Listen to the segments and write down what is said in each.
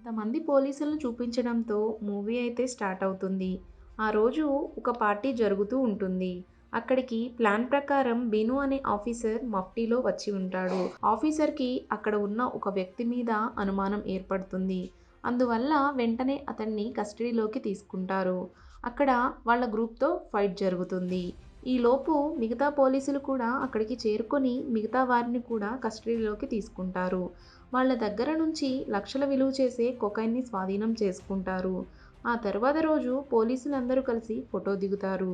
కొంతమంది పోలీసులను చూపించడంతో మూవీ అయితే స్టార్ట్ అవుతుంది. ఆ రోజు ఒక పార్టీ జరుగుతూ ఉంటుంది. అక్కడికి ప్లాన్ ప్రకారం బీను అనే ఆఫీసర్ మఫ్టీలో వచ్చి ఉంటాడు. ఆఫీసర్‌కి అక్కడ ఉన్న ఒక వ్యక్తి మీద అనుమానం ఏర్పడుతుంది. అందువల్ల వెంటనే అతన్ని కస్టడీలోకి తీసుకుంటారు. అక్కడ వాళ్ళ గ్రూప్‌తో ఫైట్ జరుగుతుంది. ఈలోపు మిగతా పోలీసులు కూడా అక్కడికి చేరుకొని మిగతా వారిని కూడా కస్టడీలోకి తీసుకుంటారు. వాళ్ళ దగ్గర నుంచి లక్షల విలువ చేసే కొకైన్ని స్వాధీనం చేసుకుంటారు. ఆ తర్వాత రోజు పోలీసులందరూ కలిసి ఫోటో దిగుతారు.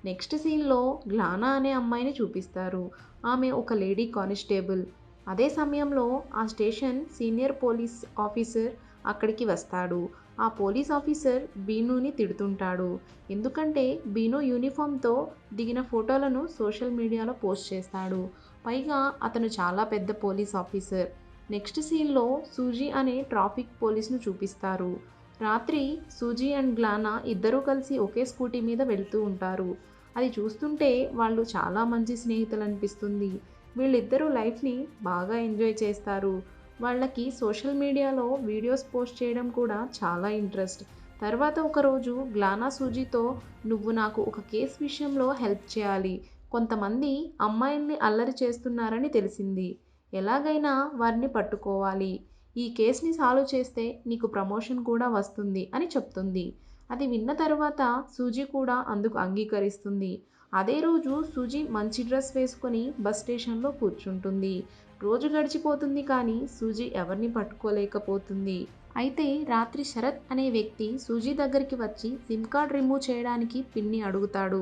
నెక్స్ట్ సీన్‌లో గ్లానా అనే అమ్మాయిని చూపిస్తారు. ఆమె ఒక లేడీ కానిస్టేబుల్. అదే సమయంలో ఆ స్టేషన్ సీనియర్ పోలీస్ ఆఫీసర్ అక్కడికి వస్తాడు. ఆ పోలీస్ ఆఫీసర్ బీనూని తిడుతుంటాడు. ఎందుకంటే బీను యూనిఫామ్‌తో దిగిన ఫోటోలను సోషల్ మీడియాలో పోస్ట్ చేస్తాడు. పైగా అతను చాలా పెద్ద పోలీస్ ఆఫీసర్. నెక్స్ట్ సీన్‌లో సూజీ అనే ట్రాఫిక్ పోలీస్‌ను చూపిస్తారు. రాత్రి సూజీ అండ్ గ్లానా ఇద్దరూ కలిసి ఒకే స్కూటీ మీద వెళ్తూ ఉంటారు. అది చూస్తుంటే వాళ్ళు చాలా మంచి స్నేహితులనిపిస్తుంది. వీళ్ళిద్దరూ లైఫ్‌ని బాగా ఎంజాయ్ చేస్తారు. వాళ్ళకి సోషల్ మీడియాలో వీడియోస్ పోస్ట్ చేయడం కూడా చాలా ఇంట్రెస్ట్. తర్వాత ఒకరోజు గ్లానా సూజీతో "నువ్వు నాకు ఒక కేస్ విషయంలో హెల్ప్ చేయాలి. కొంతమంది అమ్మాయిల్ని అల్లరి చేస్తున్నారని తెలిసింది. ఎలాగైనా వారిని పట్టుకోవాలి. ఈ కేస్‌ని సాల్వ్ చేస్తే నీకు ప్రమోషన్ కూడా వస్తుంది" అని చెప్తుంది. అది విన్న తరువాత సూజీ కూడా అందుకు అంగీకరిస్తుంది. అదే రోజు సూజీ మంచి డ్రెస్ వేసుకొని బస్ స్టేషన్‌లో కూర్చుంటుంది. రోజు గడిచిపోతుంది కానీ సూజీ ఎవరిని పట్టుకోలేకపోతుంది. అయితే రాత్రి శరత్ అనే వ్యక్తి సూజీ దగ్గరికి వచ్చి సిమ్ కార్డ్ రిమూవ్ చేయడానికి పిన్ని అడుగుతాడు.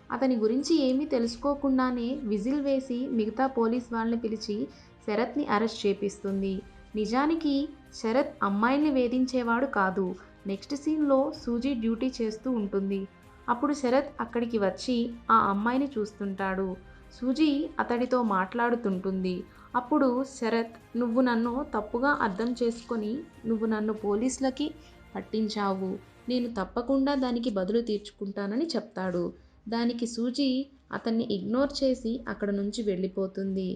అతని గురించి ఏమీ తెలుసుకోకుండానే విజిల్ వేసి మిగతా పోలీస్ వాళ్ళని పిలిచి శరత్‌ని అరెస్ట్ చేపిస్తుంది. నిజానికి శరత్ అమ్మాయిల్ని వేధించేవాడు కాదు. నెక్స్ట్ సీన్‌లో సూజీ డ్యూటీ చేస్తూ ఉంటుంది. అప్పుడు శరత్ అక్కడికి వచ్చి ఆ అమ్మాయిని చూస్తుంటాడు. సూజీ అతడితో మాట్లాడుతుంటుంది. అప్పుడు శరత్ "నువ్వు నన్ను తప్పుగా అర్థం చేసుకొని నువ్వు నన్ను పోలీసులకి పట్టించావు. నేను తప్పకుండా దానికి బదులు తీర్చుకుంటానని" చెప్తాడు. దానికి సూజీ అతన్ని ఇగ్నోర్ చేసి అక్కడ నుంచి వెళ్ళిపోతుంది.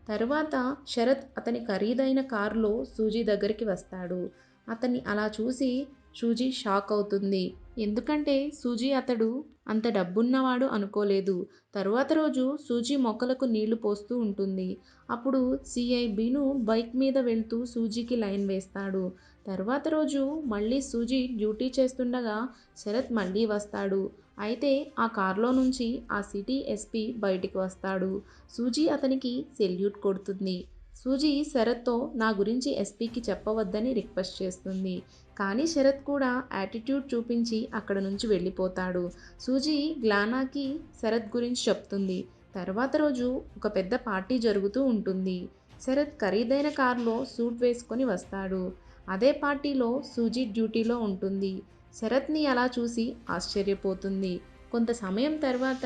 తరువాత శరత్ అతని ఖరీదైన కారులో సూజీ దగ్గరికి వస్తాడు. అతన్ని అలా చూసి సూజీ షాక్ అవుతుంది. ఎందుకంటే సూజీ అతడు అంత డబ్బున్నవాడు అనుకోలేదు. తరువాత రోజు సూజీ మొక్కలకు నీళ్లు పోస్తూ ఉంటుంది. అప్పుడు సీఐ బీను బైక్ మీద వెళ్తూ సూజీకి లైన్ వేస్తాడు. తర్వాత రోజు మళ్ళీ సూజీ డ్యూటీ చేస్తుండగా శరత్ మళ్ళీ వస్తాడు. అయితే ఆ కార్లో నుంచి ఆ సిటీ ఎస్పీ బయటికి వస్తాడు. సూజీ అతనికి సెల్యూట్ కొడుతుంది. సూజీ శరత్‌తో "నా గురించి ఎస్పీకి చెప్పవద్దని" రిక్వెస్ట్ చేస్తుంది. కానీ శరత్ కూడా యాటిట్యూడ్ చూపించి అక్కడ నుంచి వెళ్ళిపోతాడు. సూజీ గ్లానాకి శరత్ గురించి చెప్తుంది. తర్వాత రోజు ఒక పెద్ద పార్టీ జరుగుతూ ఉంటుంది. శరత్ ఖరీదైన కారులో సూట్ వేసుకొని వస్తాడు. అదే పార్టీలో సూజీ డ్యూటీలో ఉంటుంది. శరత్‌ని అలా చూసి ఆశ్చర్యపోతుంది. కొంత సమయం తర్వాత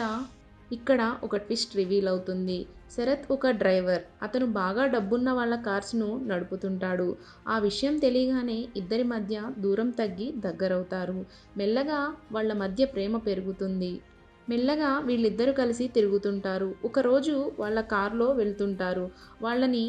ఇక్కడ ఒక ట్విస్ట్ రివీల్ అవుతుంది. శరత్ ఒక డ్రైవర్. అతను బాగా డబ్బున్న వాళ్ళ కార్స్‌ను నడుపుతుంటాడు. ఆ విషయం తెలియగానే ఇద్దరి మధ్య దూరం తగ్గి దగ్గరవుతారు. మెల్లగా వాళ్ళ మధ్య ప్రేమ పెరుగుతుంది. మెల్లగా వీళ్ళిద్దరూ కలిసి తిరుగుతుంటారు. ఒకరోజు వాళ్ళ కార్‌లో వెళ్తుంటారు. వాళ్ళని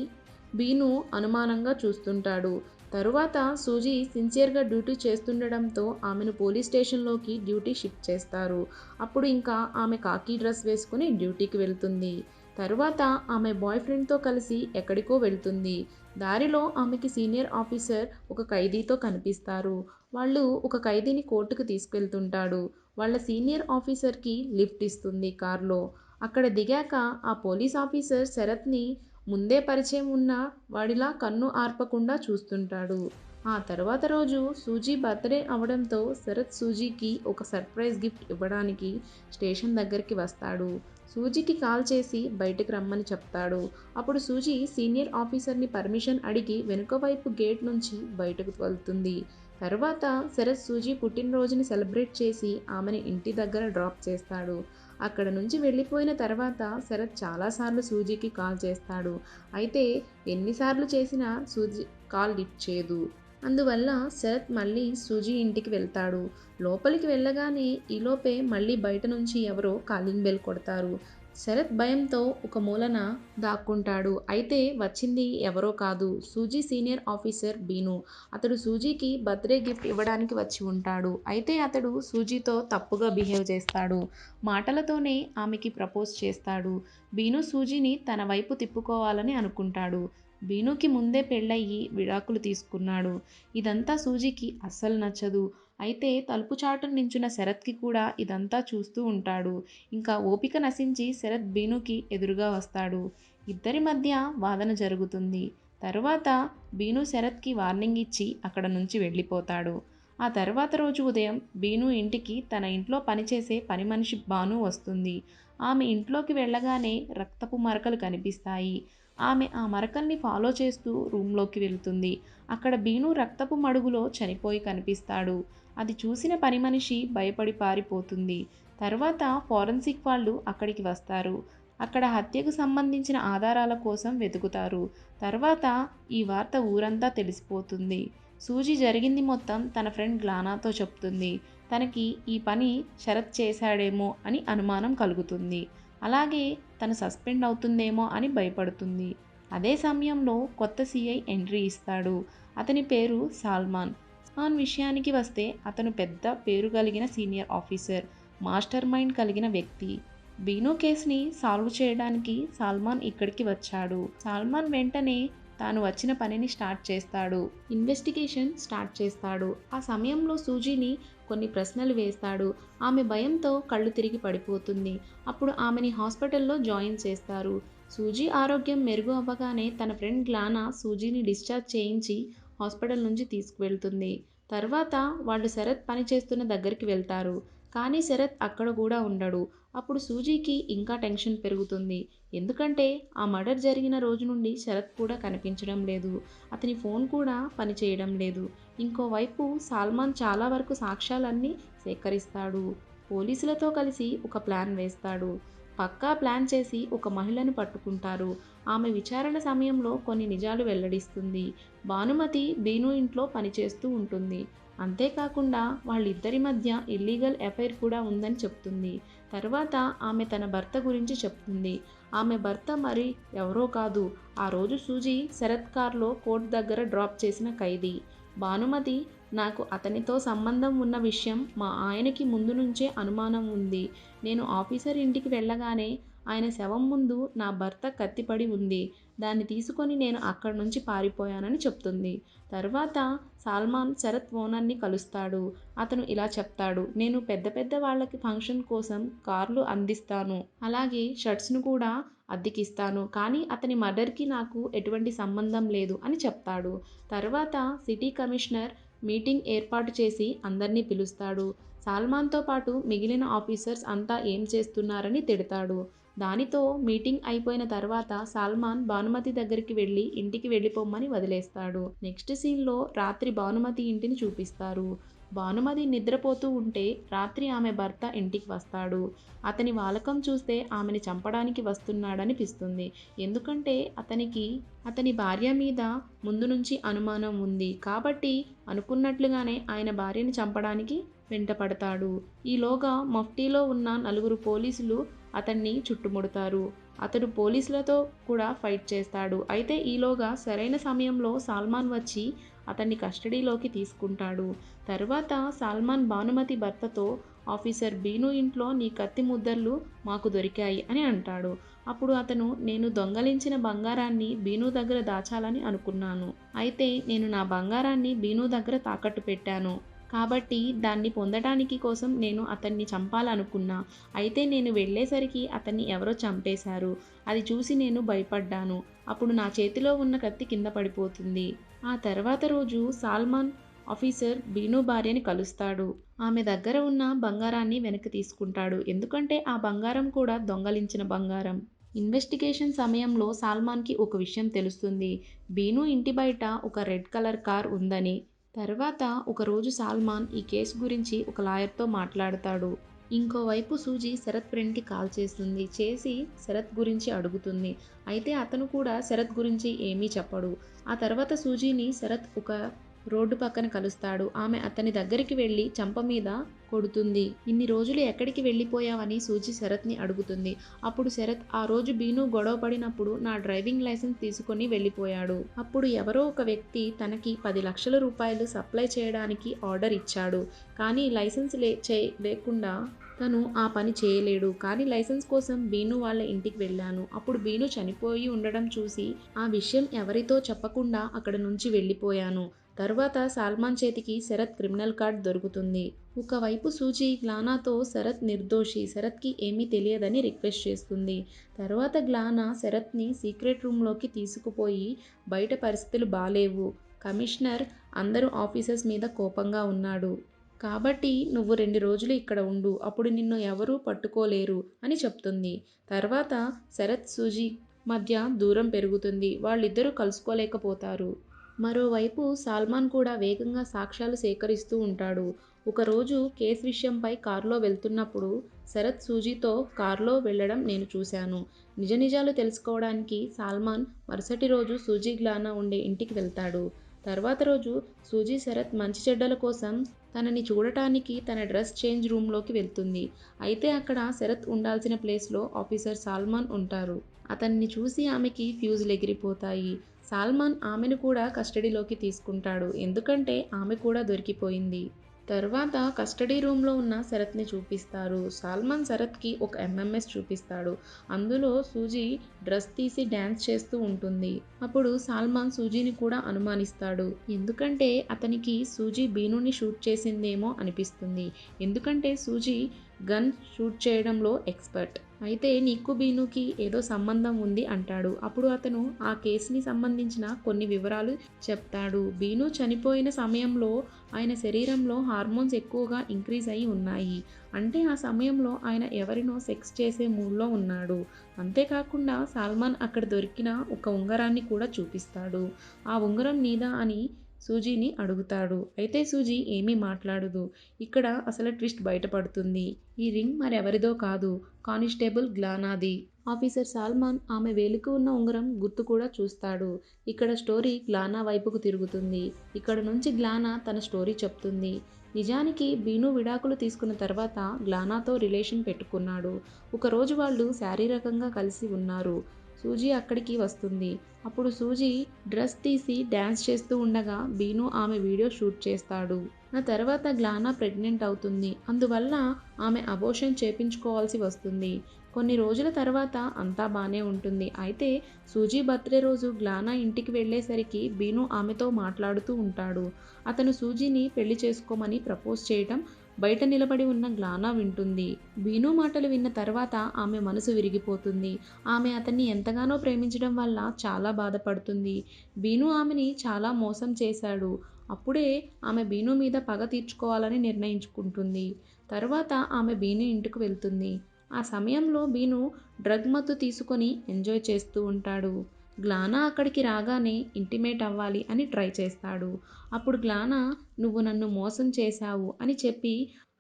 బీను అనుమానంగా చూస్తుంటాడు. తరువాత సూజీ సిన్సియర్‌గా డ్యూటీ చేస్తుండడంతో ఆమెను పోలీస్ స్టేషన్‌లోకి డ్యూటీ షిఫ్ట్ చేస్తారు. అప్పుడు ఇంకా ఆమె ఖాకీ డ్రెస్ వేసుకొని డ్యూటీకి వెళ్తుంది. తరువాత ఆమె బాయ్ ఫ్రెండ్‌తో కలిసి ఎక్కడికో వెళ్తుంది. దారిలో ఆమెకి సీనియర్ ఆఫీసర్ ఒక ఖైదీతో కనిపిస్తారు. వాళ్ళు ఒక ఖైదీని కోర్టుకు తీసుకెళ్తుంటాడు. వాళ్ళ సీనియర్ ఆఫీసర్‌కి లిఫ్ట్ ఇస్తుంది కార్‌లో. అక్కడ దిగాక ఆ పోలీస్ ఆఫీసర్ శరత్‌ని ముందే పరిచయం ఉన్న వాడిలా కన్ను ఆర్పకుండా చూస్తుంటాడు. ఆ తర్వాత రోజు సూజీ బర్త్‌డే అవడంతో శరత్ సూజీకి ఒక సర్ప్రైజ్ గిఫ్ట్ ఇవ్వడానికి స్టేషన్ దగ్గరికి వస్తాడు. సూజీకి కాల్ చేసి బయటకు రమ్మని చెప్తాడు. అప్పుడు సూజీ సీనియర్ ఆఫీసర్‌ని పర్మిషన్ అడిగి వెనుక వైపు గేట్ నుంచి బయటకు వెళ్తుంది. తరువాత శరత్ సూజీ పుట్టినరోజుని సెలబ్రేట్ చేసి ఆమెని ఇంటి దగ్గర డ్రాప్ చేస్తాడు. అక్కడ నుంచి వెళ్ళిపోయిన తర్వాత శరత్ చాలాసార్లు సూజీకి కాల్ చేస్తాడు. అయితే ఎన్నిసార్లు చేసినా సూజీ కాల్ లిఫ్ట్ చేయదు. అందువల్ల శరత్ మళ్ళీ సూజీ ఇంటికి వెళ్తాడు. లోపలికి వెళ్ళగానే ఈలోపే మళ్ళీ బయట నుంచి ఎవరో కాలింగ్ బెల్ కొడతారు. శరత్ భయంతో ఒక మూలన దాక్కుంటాడు. అయితే వచ్చింది ఎవరో కాదు, సూజీ సీనియర్ ఆఫీసర్ బీను. అతడు సూజీకి బర్త్‌డే గిఫ్ట్ ఇవ్వడానికి వచ్చి ఉంటాడు. అయితే అతడు సూజీతో తప్పుగా బిహేవ్ చేస్తాడు. మాటలతోనే ఆమెకి ప్రపోజ్ చేస్తాడు. బీను సూజీని తన వైపు తిప్పుకోవాలని అనుకుంటాడు. బీనుకి ముందే పెళ్ళయ్యి విడాకులు తీసుకున్నాడు. ఇదంతా సూజీకి అస్సలు నచ్చదు. అయితే తలుపు చాటున నించున్న శరత్‌కి కూడా ఇదంతా చూస్తూ ఉంటాడు. ఇంకా ఓపిక నశించి శరత్ బీనుకి ఎదురుగా వస్తాడు. ఇద్దరి మధ్య వాదన జరుగుతుంది. తరువాత బీను శరత్‌కి వార్నింగ్ ఇచ్చి అక్కడ నుంచి వెళ్ళిపోతాడు. ఆ తర్వాత రోజు ఉదయం బీను ఇంటికి తన ఇంట్లో పనిచేసే పని మనిషి భాను వస్తుంది. ఆమె ఇంట్లోకి వెళ్ళగానే రక్తపు మరకలు కనిపిస్తాయి. ఆమె ఆ మరకల్ని ఫాలో చేస్తూ రూమ్‌లోకి వెళ్తుంది. అక్కడ బీను రక్తపు మడుగులో చనిపోయి కనిపిస్తాడు. అది చూసిన పని మనిషి భయపడి పారిపోతుంది. తర్వాత ఫోరెన్సిక్ వాళ్ళు అక్కడికి వస్తారు. అక్కడ హత్యకు సంబంధించిన ఆధారాల కోసం వెతుకుతారు. తర్వాత ఈ వార్త ఊరంతా తెలిసిపోతుంది. సూజీ జరిగింది మొత్తం తన ఫ్రెండ్ గ్లానాతో చెప్తుంది. తనకి ఈ పని శరత్ చేశాడేమో అని అనుమానం కలుగుతుంది. అలాగే తను సస్పెండ్ అవుతుందేమో అని భయపడుతుంది. అదే సమయంలో కొత్త సీఐ ఎంట్రీ ఇస్తాడు. అతని పేరు సాల్మాన్. సాల్మాన్ విషయానికి వస్తే అతను పెద్ద పేరు కలిగిన సీనియర్ ఆఫీసర్, మాస్టర్ మైండ్ కలిగిన వ్యక్తి. బీను కేసుని సాల్వ్ చేయడానికి సాల్మాన్ ఇక్కడికి వచ్చాడు. సాల్మాన్ వెంటనే తాను వచ్చిన పనిని స్టార్ట్ చేస్తాడు. ఇన్వెస్టిగేషన్ స్టార్ట్ చేస్తాడు. ఆ సమయంలో సూజీని కొన్ని ప్రశ్నలు వేస్తాడు. ఆమె భయంతో కళ్ళు తిరిగి పడిపోతుంది. అప్పుడు ఆమెని హాస్పిటల్లో జాయిన్ చేస్తారు. సూజీ ఆరోగ్యం మెరుగు అవ్వగానే తన ఫ్రెండ్ గ్లానా సూజీని డిశ్చార్జ్ చేయించి హాస్పిటల్ నుంచి తీసుకువెళ్తుంది. తర్వాత వాళ్ళు శరత్ పనిచేస్తున్న దగ్గరికి వెళ్తారు. కానీ శరత్ అక్కడ కూడా ఉండడు. అప్పుడు సూజీకి ఇంకా టెన్షన్ పెరుగుతుంది. ఎందుకంటే ఆ మర్డర్ జరిగిన రోజు నుండి శరత్ కూడా కనిపించడం లేదు. అతని ఫోన్ కూడా పనిచేయడం లేదు. ఇంకోవైపు సాల్మాన్ చాలా వరకు సాక్ష్యాలన్నీ సేకరిస్తాడు. పోలీసులతో కలిసి ఒక ప్లాన్ వేస్తాడు. పక్కా ప్లాన్ చేసి ఒక మహిళను పట్టుకుంటారు. ఆమె విచారణ సమయంలో కొన్ని నిజాలు వెల్లడిస్తుంది. భానుమతి బీను ఇంట్లో పనిచేస్తూ ఉంటుంది. అంతేకాకుండా వాళ్ళిద్దరి మధ్య ఇల్లీగల్ ఎఫైర్ కూడా ఉందని చెప్తుంది. తర్వాత ఆమె తన భర్త గురించి చెప్తుంది. ఆమె భర్త మరి ఎవరో కాదు, ఆ రోజు సూజీ శరత్ కార్లో కోర్ట్ దగ్గర డ్రాప్ చేసిన ఖైదీ. భానుమతి, నాకు అతనితో సంబంధం ఉన్న విషయం మా ఆయనకి ముందు నుంచే అనుమానం ఉంది. నేను ఆఫీసర్ ఇంటికి వెళ్ళగానే ఆయన శవం ముందు నా భర్త కత్తిపడి ఉంది. దాన్ని తీసుకొని నేను అక్కడి నుంచి పారిపోయానని చెప్తుంది. తర్వాత సాల్మాన్ శరత్ ఓనర్ని కలుస్తాడు. అతను ఇలా చెప్తాడు, నేను పెద్ద పెద్ద వాళ్ళకి ఫంక్షన్ కోసం కార్లు అందిస్తాను. అలాగే షర్ట్స్ను కూడా అద్దెకిస్తాను. కానీ అతని మర్డర్కి నాకు ఎటువంటి సంబంధం లేదు అని చెప్తాడు. తర్వాత సిటీ కమిషనర్ మీటింగ్ ఏర్పాటు చేసి అందర్నీ పిలుస్తాడు. సాల్మాన్తో పాటు మిగిలిన ఆఫీసర్స్ అంతా ఏం చేస్తున్నారని తిడతాడు. దానితో మీటింగ్ అయిపోయిన తర్వాత సాల్మాన్ భానుమతి దగ్గరికి వెళ్ళి ఇంటికి వెళ్ళిపోమ్మని వదిలేస్తాడు. నెక్స్ట్ సీన్లో రాత్రి భానుమతి ఇంటిని చూపిస్తారు. భానుమతి నిద్రపోతూ ఉంటే రాత్రి ఆమె భర్త ఇంటికి వస్తాడు. అతని వాలకం చూస్తే ఆమెని చంపడానికి వస్తున్నాడనిపిస్తుంది. ఎందుకంటే అతని భార్య మీద ముందు నుంచి అనుమానం ఉంది. కాబట్టి అనుకున్నట్లుగానే ఆయన భార్యని చంపడానికి వెంటపడతాడు. ఈలోగా మఫ్టీలో ఉన్న నలుగురు పోలీసులు అతన్ని చుట్టుముడతారు. అతడు పోలీసులతో కూడా ఫైట్ చేస్తాడు. అయితే ఈలోగా సరైన సమయంలో సాల్మాన్ వచ్చి అతన్ని కస్టడీలోకి తీసుకుంటాడు. తర్వాత సాల్మాన్ భానుమతి భర్తతో, ఆఫీసర్ బీను ఇంట్లో నీ కత్తి ముద్దర్లు మాకు దొరికాయి అని అంటాడు. అప్పుడు అతను, నేను దొంగలించిన బంగారాన్ని బీను దగ్గర దాచాలని అనుకున్నాను. అయితే నేను నా బంగారాన్ని బీను దగ్గర తాకట్టు పెట్టాను. కాబట్టి దాన్ని పొందడానికి కోసం నేను అతన్ని చంపాలనుకున్నా. అయితే నేను వెళ్ళేసరికి అతన్ని ఎవరో చంపేశారు. అది చూసి నేను భయపడ్డాను. అప్పుడు నా చేతిలో ఉన్న కత్తి కింద పడిపోతుంది. ఆ తర్వాత రోజు సాల్మాన్ ఆఫీసర్ బీను భార్యని కలుస్తాడు. ఆమె దగ్గర ఉన్న బంగారాన్ని వెనక్కి తీసుకుంటాడు. ఎందుకంటే ఆ బంగారం కూడా దొంగలించిన బంగారం. ఇన్వెస్టిగేషన్ సమయంలో సాల్మాన్కి ఒక విషయం తెలుస్తుంది. బీను ఇంటి బయట ఒక రెడ్ కలర్ కార్ ఉందని. తర్వాత ఒకరోజు సాల్మాన్ ఈ కేసు గురించి ఒక లాయర్తో మాట్లాడతాడు. ఇంకోవైపు సూజీ శరత్ ఫ్రెండ్కి కాల్ చేసి శరత్ గురించి అడుగుతుంది. అయితే అతను కూడా శరత్ గురించి ఏమీ చెప్పడు. ఆ తర్వాత సూజీని శరత్ ఒక రోడ్డు పక్కన కలుస్తాడు. ఆమె అతని దగ్గరికి వెళ్లి చెంప మీద కొడుతుంది. ఇన్ని రోజులు ఎక్కడికి వెళ్ళిపోయావని సూజీ శరత్ని అడుగుతుంది. అప్పుడు శరత్, ఆ రోజు బీను గొడవ పడినప్పుడు నా డ్రైవింగ్ లైసెన్స్ తీసుకొని వెళ్ళిపోయాడు. అప్పుడు ఎవరో ఒక వ్యక్తి తనకి 10 లక్షల రూపాయలు సప్లై చేయడానికి ఆర్డర్ ఇచ్చాడు. కానీ లైసెన్స్ లేకుండా తను ఆ పని చేయలేడు. కానీ లైసెన్స్ కోసం బీను వాళ్ళ ఇంటికి వెళ్ళాను. అప్పుడు బీను చనిపోయి ఉండడం చూసి ఆ విషయం ఎవరితో చెప్పకుండా అక్కడ నుంచి వెళ్ళిపోయాను. తరువాత సల్మాన్ చేతికి శరత్ క్రిమినల్ కార్డ్ దొరుకుతుంది. ఒకవైపు సూజీ గ్లానాతో శరత్ నిర్దోషి, శరత్కి ఏమీ తెలియదని రిక్వెస్ట్ చేస్తుంది. తర్వాత గ్లానా శరత్ని సీక్రెట్ రూమ్లోకి తీసుకుపోయి, బయట పరిస్థితులు బాలేవు, కమిషనర్ అందరూ ఆఫీసర్స్ మీద కోపంగా ఉన్నాడు. కాబట్టి నువ్వు 2 రోజులు ఇక్కడ ఉండు. అప్పుడు నిన్ను ఎవరూ పట్టుకోలేరు అని చెప్తుంది. తర్వాత శరత్, సూజీ మధ్య దూరం పెరుగుతుంది. వాళ్ళిద్దరూ కలుసుకోలేకపోతారు. మరోవైపు సల్మాన్ కూడా వేగంగా సాక్ష్యాలు సేకరిస్తూ ఉంటాడు. ఒకరోజు కేసు విషయంపై కారులో వెళ్తున్నప్పుడు శరత్ సూజీతో కారులో వెళ్లడం నేను చూశాను. నిజాలు తెలుసుకోవడానికి సల్మాన్ మరుసటి రోజు సూజీ గ్లానా ఉండే ఇంటికి వెళ్తాడు. తర్వాత రోజు సూజీ శరత్ మంచి చెడ్డల కోసం తనని చూడటానికి తన డ్రెస్ చేంజ్ రూమ్లోకి వెళ్తుంది. అయితే అక్కడ శరత్ ఉండాల్సిన ప్లేస్లో ఆఫీసర్ సల్మాన్ ఉంటారు. అతన్ని చూసి ఆమెకి ఫ్యూజులు ఎగిరిపోతాయి. సల్మాన్ ఆమెను కూడా కస్టడీలోకి తీసుకుంటాడు. ఎందుకంటే ఆమె కూడా దొరికిపోయింది. తర్వాత కస్టడీ రూమ్లో ఉన్న శరత్ని చూపిస్తారు. సల్మాన్ శరత్కి ఒక ఎంఎంఎస్ చూపిస్తాడు. అందులో సూజీ డ్రెస్ తీసి డ్యాన్స్ చేస్తూ ఉంటుంది. అప్పుడు సల్మాన్ సూజీని కూడా అనుమానిస్తాడు. ఎందుకంటే అతనికి సూజీ బీనుని షూట్ చేసిందేమో అనిపిస్తుంది. ఎందుకంటే సూజీ గన్ షూట్ చేయడంలో ఎక్స్పర్ట్. అయితే నీకు బీనుకి ఏదో సంబంధం ఉంది అంటాడు. అప్పుడు అతను ఆ కేసుని సంబంధించిన కొన్ని వివరాలు చెప్తాడు. బీను చనిపోయిన సమయంలో ఆయన శరీరంలో హార్మోన్స్ ఎక్కువగా ఇంక్రీజ్ అయి ఉన్నాయి. అంటే ఆ సమయంలో ఆయన ఎవరినో సెక్స్ చేసే మూడ్లో ఉన్నాడు. అంతేకాకుండా సల్మాన్ అక్కడ దొరికిన ఒక ఉంగరాన్ని కూడా చూపిస్తాడు. ఆ ఉంగరం నీదా అని సూజీని అడుగుతాడు. అయితే సూజీ ఏమీ మాట్లాడదు. ఇక్కడ అసలు ట్విస్ట్ బయటపడుతుంది. ఈ రింగ్ మరెవరిదో కాదు, కానిస్టేబుల్ గ్లానాది. ఆఫీసర్ సల్మాన్ ఆమె వేలికి ఉన్న ఉంగరం గుర్తు కూడా చూస్తాడు. ఇక్కడ స్టోరీ గ్లానా వైపుకు తిరుగుతుంది. ఇక్కడ నుంచి గ్లానా తన స్టోరీ చెప్తుంది. నిజానికి బీను విడాకులు తీసుకున్న తర్వాత గ్లానాతో రిలేషన్ పెట్టుకున్నాడు. ఒకరోజు వాళ్ళు శారీరకంగా కలిసి ఉన్నారు. సూజీ అక్కడికి వస్తుంది. అప్పుడు సూజీ డ్రెస్ తీసి డ్యాన్స్ చేస్తూ ఉండగా బీను ఆమె వీడియో షూట్ చేస్తాడు. ఆ తర్వాత గ్లానా ప్రెగ్నెంట్ అవుతుంది. అందువల్ల ఆమె అబోర్షన్ చేపించుకోవాల్సి వస్తుంది. కొన్ని రోజుల తర్వాత అంతా బానే ఉంటుంది. అయితే సూజీ బర్త్డే రోజు గ్లానా ఇంటికి వెళ్ళేసరికి బీను ఆమెతో మాట్లాడుతూ ఉంటాడు. అతను సూజీని పెళ్లి చేసుకోమని ప్రపోజ్ చేయటం బయట నిలబడి ఉన్న గ్లానా వింటుంది. బీను మాటలు విన్న తర్వాత ఆమె మనసు విరిగిపోతుంది. ఆమె అతన్ని ఎంతగానో ప్రేమించడం వల్ల చాలా బాధపడుతుంది. బీను ఆమెని చాలా మోసం చేశాడు. అప్పుడే ఆమె బీను మీద పగ తీర్చుకోవాలని నిర్ణయించుకుంటుంది. తర్వాత ఆమె బీను ఇంటికి వెళ్తుంది. ఆ సమయంలో బీను డ్రగ్ మత్తు తీసుకొని ఎంజాయ్ చేస్తూ ఉంటాడు. గ్లానా అక్కడికి రాగానే ఇంటిమేట్ అవ్వాలి అని ట్రై చేస్తాడు. అప్పుడు గ్లానా నువ్వు నన్ను మోసం చేశావు అని చెప్పి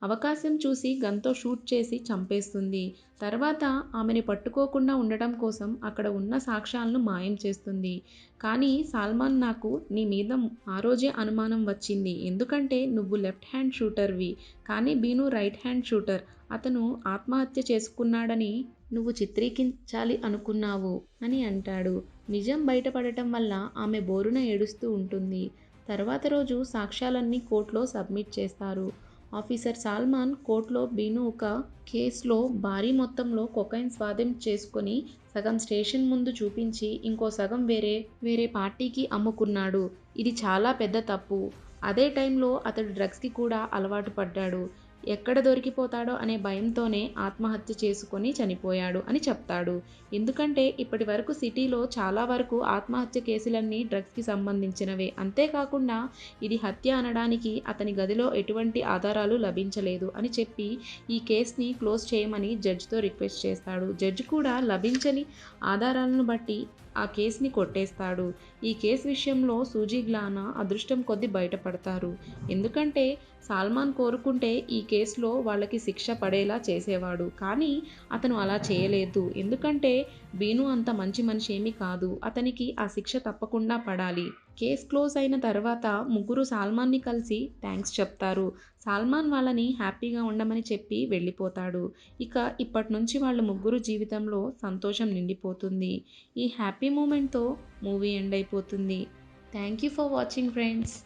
అవకాశం చూసి గన్తో షూట్ చేసి చంపేస్తుంది. తర్వాత ఆమెని పట్టుకోకుండా ఉండటం కోసం అక్కడ ఉన్న సాక్ష్యాలను మాయం చేస్తుంది. కానీ సల్మాన్, నాకు నీ మీద ఆ రోజే అనుమానం వచ్చింది. ఎందుకంటే నువ్వు లెఫ్ట్ హ్యాండ్ షూటర్వి, కానీ బీను రైట్ హ్యాండ్ షూటర్. అతను ఆత్మహత్య చేసుకున్నాడని నువ్వు చిత్రీకరించాలి అనుకున్నావు అని అంటాడు. నిజం బయటపడటం వల్ల ఆమె బోరున ఏడుస్తూ ఉంటుంది. తర్వాత రోజు సాక్ష్యాలన్నీ కోర్టులో సబ్మిట్ చేస్తారు. ఆఫీసర్ సల్మాన్ కోర్టులో బీను ఒక కేసులో భారీ మొత్తంలో కొకైన్ స్వాధీనం చేసుకొని సగం స్టేషన్ ముందు చూపించి ఇంకో సగం వేరే పార్టీకి అమ్ముకున్నాడు. ఇది చాలా పెద్ద తప్పు. అదే టైంలో అతడు డ్రగ్స్కి కూడా అలవాటు పడ్డాడు. ఎక్కడ దొరికిపోతాడో అనే భయంతోనే ఆత్మహత్య చేసుకొని చనిపోయాడు అని చెప్తాడు. ఎందుకంటే ఇప్పటి వరకు సిటీలో చాలా వరకు ఆత్మహత్య కేసులన్నీ డ్రగ్స్కి సంబంధించినవే. అంతేకాకుండా ఇది హత్య అనడానికి అతని గదిలో ఎటువంటి ఆధారాలు లభించలేదు అని చెప్పి ఈ కేసుని క్లోజ్ చేయమని జడ్జితో రిక్వెస్ట్ చేస్తాడు. జడ్జి కూడా లభించని ఆధారాలను బట్టి ఆ కేసుని కొట్టేస్తాడు. ఈ కేసు విషయంలో సూజీ, గ్లానా అదృష్టం కొద్దీ బయటపడతారు. ఎందుకంటే సల్మాన్ కోరుకుంటే ఈ కేసులో వాళ్ళకి శిక్ష పడేలా చేసేవాడు. కానీ అతను అలా చేయలేదు. ఎందుకంటే బీను అంత మంచి మనిషి ఏమీ కాదు. అతనికి ఆ శిక్ష తప్పకుండా పడాలి. కేస్ క్లోజ్ అయిన తర్వాత ముగ్గురు సాల్మాన్ని కలిసి థ్యాంక్స్ చెప్తారు. సాల్మాన్ వాళ్ళని హ్యాపీగా ఉండమని చెప్పి వెళ్ళిపోతాడు. ఇక ఇప్పటినుంచి వాళ్ళ ముగ్గురు జీవితంలో సంతోషం నిండిపోతుంది. ఈ హ్యాపీ మూమెంట్‌తో మూవీ ఎండ్ అయిపోతుంది. Thank you for watching friends.